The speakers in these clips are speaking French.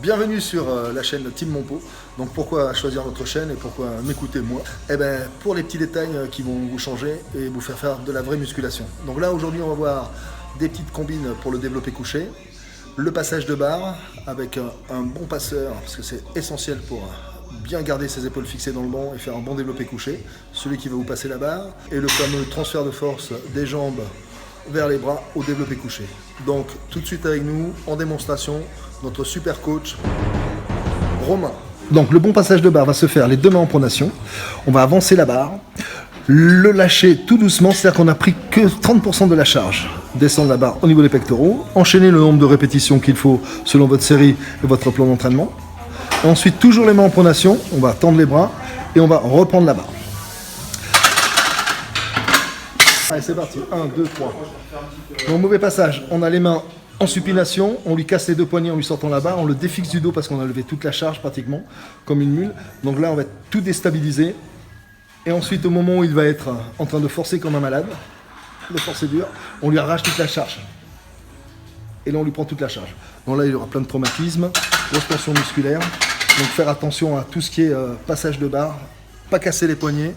Bienvenue sur la chaîne Team Monpo. Donc pourquoi choisir notre chaîne et pourquoi m'écouter moi? Eh bien pour les petits détails qui vont vous changer et vous faire de la vraie musculation. Donc là aujourd'hui on va voir des petites combines pour le développé couché, le passage de barre avec un bon passeur parce que c'est essentiel pour bien garder ses épaules fixées dans le banc et faire un bon développé couché, celui qui va vous passer la barre, et le fameux transfert de force des jambes vers les bras au développé couché. Donc tout de suite avec nous en démonstration notre super coach Romain. Donc le bon passage de barre va se faire les deux mains en pronation. On va avancer la barre, le lâcher tout doucement, c'est-à-dire qu'on n'a pris que 30% de la charge. Descendre la barre au niveau des pectoraux, enchaîner le nombre de répétitions qu'il faut selon votre série et votre plan d'entraînement. Ensuite toujours les mains en pronation, on va tendre les bras et on va reprendre la barre. Allez c'est parti, 1, 2, 3. Donc mauvais passage, on a les mains en supination, on lui casse les deux poignets en lui sortant la barre, on le défixe du dos parce qu'on a levé toute la charge pratiquement, comme une mule. Donc là on va tout déstabiliser. Et ensuite au moment où il va être en train de forcer comme un malade, de forcer dur, on lui arrache toute la charge. Et là on lui prend toute la charge. Donc là il y aura plein de traumatismes, grosse tension musculaire. Donc faire attention à tout ce qui est passage de barre, pas casser les poignets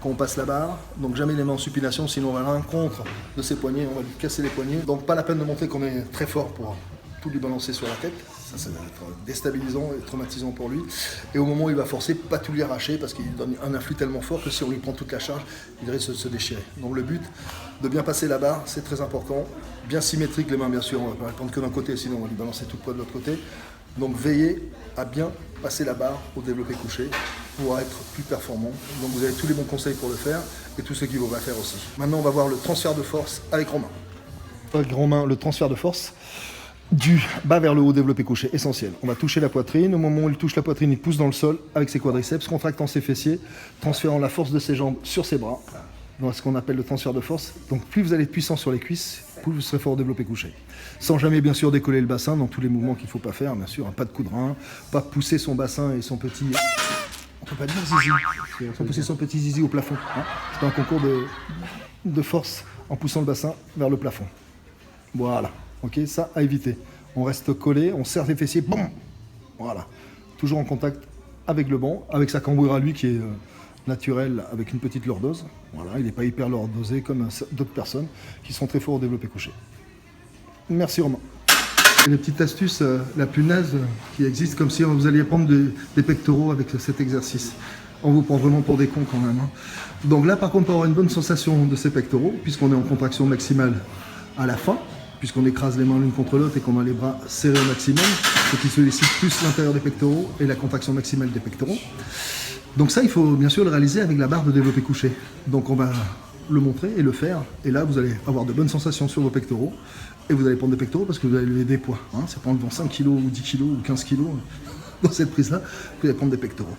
quand on passe la barre, donc jamais les mains en supination, sinon on va à l'encontre de ses poignets, on va lui casser les poignets. Donc pas la peine de montrer qu'on est très fort pour tout lui balancer sur la tête, ça va être déstabilisant et traumatisant pour lui. Et au moment où il va forcer, pas tout lui arracher parce qu'il donne un influx tellement fort que si on lui prend toute la charge, il risque de se déchirer. Donc le but de bien passer la barre, c'est très important, bien symétrique les mains bien sûr, on ne va pas les prendre que d'un côté, sinon on va lui balancer tout le poids de l'autre côté. Donc veillez à bien passer la barre au développé couché pour être plus performant. Donc vous avez tous les bons conseils pour le faire et tout ce qu'il va faire aussi. Maintenant on va voir le transfert de force avec Romain. Avec Romain, le transfert de force du bas vers le haut développé couché, essentiel. On va toucher la poitrine, au moment où il touche la poitrine, il pousse dans le sol avec ses quadriceps, contractant ses fessiers, transférant la force de ses jambes sur ses bras. Donc ce qu'on appelle le transfert de force. Donc plus vous allez être puissant sur les cuisses, plus vous serez fort au développé couché. Sans jamais bien sûr décoller le bassin dans tous les mouvements qu'il ne faut pas faire, bien sûr, pas de coup de rein, pas pousser son bassin et son petit... On peut pas dire zizi, on peut pousser son petit zizi au plafond. Hein, c'est pas un concours de force en poussant le bassin vers le plafond. Voilà, ok, ça à éviter. On reste collé, on serre les fessiers, boum. Voilà, toujours en contact avec le banc, avec sa cambrure à lui qui est... naturel avec une petite lordose. Voilà, il n'est pas hyper lordosé comme d'autres personnes qui sont très forts au développé couché. Merci Romain. Et la petite astuce la plus naze qui existe, comme si vous alliez prendre des pectoraux avec cet exercice. On vous prend vraiment pour des cons quand même. Hein. Donc là par contre pour avoir une bonne sensation de ces pectoraux, puisqu'on est en contraction maximale à la fin, puisqu'on écrase les mains l'une contre l'autre et qu'on a les bras serrés au maximum, ce qui sollicite plus l'intérieur des pectoraux et la contraction maximale des pectoraux. Donc ça, il faut bien sûr le réaliser avec la barre de développé couché. Donc on va le montrer et le faire. Et là, vous allez avoir de bonnes sensations sur vos pectoraux. Et vous allez prendre des pectoraux parce que vous allez lever des poids. Hein. C'est pas en levant 5 kg ou 10 kg ou 15 kg dans cette prise-là que vous allez prendre des pectoraux.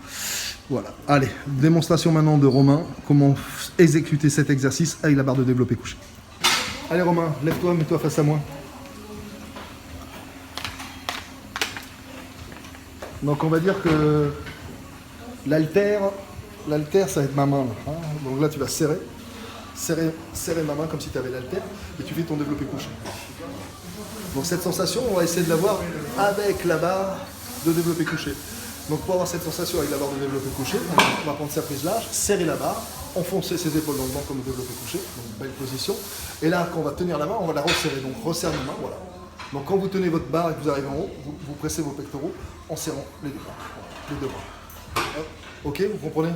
Voilà. Allez, démonstration maintenant de Romain. Comment exécuter cet exercice avec la barre de développé couché. Allez Romain, lève-toi, mets-toi face à moi. Donc on va dire que... L'haltère, ça va être ma main. Là, hein. Donc là, tu vas serrer ma main comme si tu avais l'haltère et tu fais ton développé couché. Donc cette sensation, on va essayer de l'avoir avec la barre de développé couché. Donc pour avoir cette sensation avec la barre de développé couché, on va prendre sa prise large, serrer la barre, enfoncer ses épaules dans le banc comme le développé couché, donc belle position. Et là, quand on va tenir la main, on va la resserrer. Donc resserre la main, voilà. Donc quand vous tenez votre barre et que vous arrivez en haut, vous pressez vos pectoraux en serrant les deux bras. Les deux bras. Hop. Ok, vous comprenez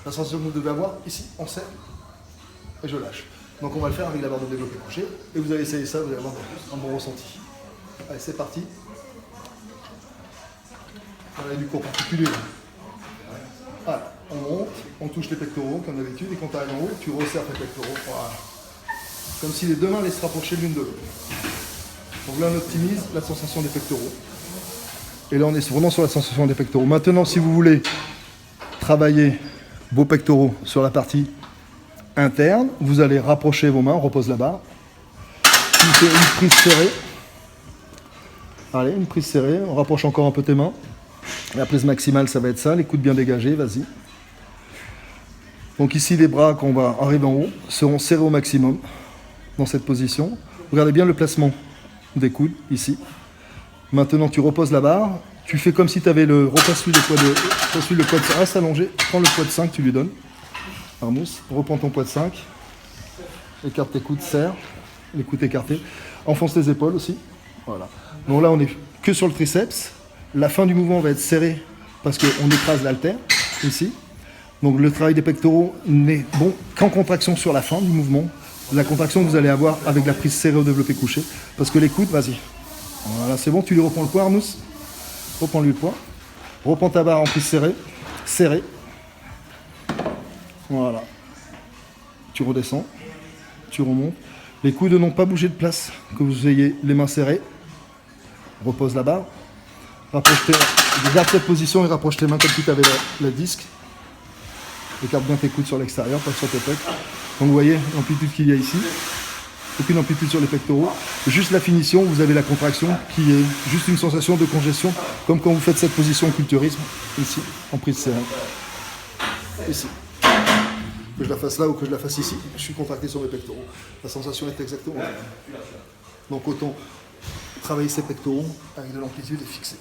la sensation que vous devez avoir ici, on serre et je lâche. Donc on va le faire avec la barre de développé couché et vous allez essayer ça, vous allez avoir un bon ressenti. Allez, c'est parti. On a du cours particulier. Voilà, on monte, on touche les pectoraux comme d'habitude et quand tu arrives en haut, tu resserres tes pectoraux. Voilà. Comme si les deux mains allaient se rapprocher l'une de l'autre. Donc là on optimise la sensation des pectoraux. Et là, on est vraiment sur la sensation des pectoraux. Maintenant, si vous voulez travailler vos pectoraux sur la partie interne, vous allez rapprocher vos mains, on repose la barre. Une prise serrée. Allez, une prise serrée. On rapproche encore un peu tes mains. La prise maximale, ça va être ça. Les coudes bien dégagés, vas-y. Donc ici, les bras, quand on va arriver en haut, seront serrés au maximum dans cette position. Regardez bien le placement des coudes, ici. Maintenant, tu reposes la barre, Tu fais comme si tu avais le repasse-lui le poids de. Repasse-lui le poids de 5. Reste allongé, prends le poids de 5, tu lui donnes. Armousse, reprends ton poids de 5. Écarte tes coudes, serre. Les coudes écartés. Enfonce les épaules aussi. Voilà. Donc là, on est que sur le triceps. La fin du mouvement va être serrée parce qu'on écrase l'haltère, ici. Donc le travail des pectoraux n'est bon qu'en contraction sur la fin du mouvement. La contraction que vous allez avoir avec la prise serrée au développé couché. Parce que les coudes, vas-y. Voilà, c'est bon, tu lui reprends le poids, Armousse. Reprends-lui le poids. Reprends ta barre en prise serrée. Serrée. Voilà. Tu redescends. Tu remontes. Les coudes n'ont pas bougé de place, que vous ayez les mains serrées. Repose la barre. Garde cette position et rapproche tes mains comme si tu avais le disque. Écarte bien tes coudes sur l'extérieur, pas sur tes pecs. Donc vous voyez l'amplitude qu'il y a ici. Aucune amplitude sur les pectoraux. Juste la finition, vous avez la contraction qui est juste une sensation de congestion, comme quand vous faites cette position en culturisme, ici, en prise serrée. Ici. Que je la fasse là ou que je la fasse ici, je suis contracté sur mes pectoraux. La sensation est exactement la même. Donc autant travailler ses pectoraux avec de l'amplitude et fixée.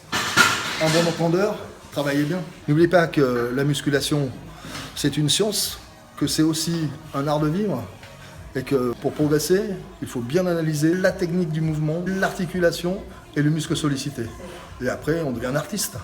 Un bon entendeur, travaillez bien. N'oubliez pas que la musculation, c'est une science, que c'est aussi un art de vivre, et que pour progresser, il faut bien analyser la technique du mouvement, l'articulation et le muscle sollicité. Et après, on devient un artiste.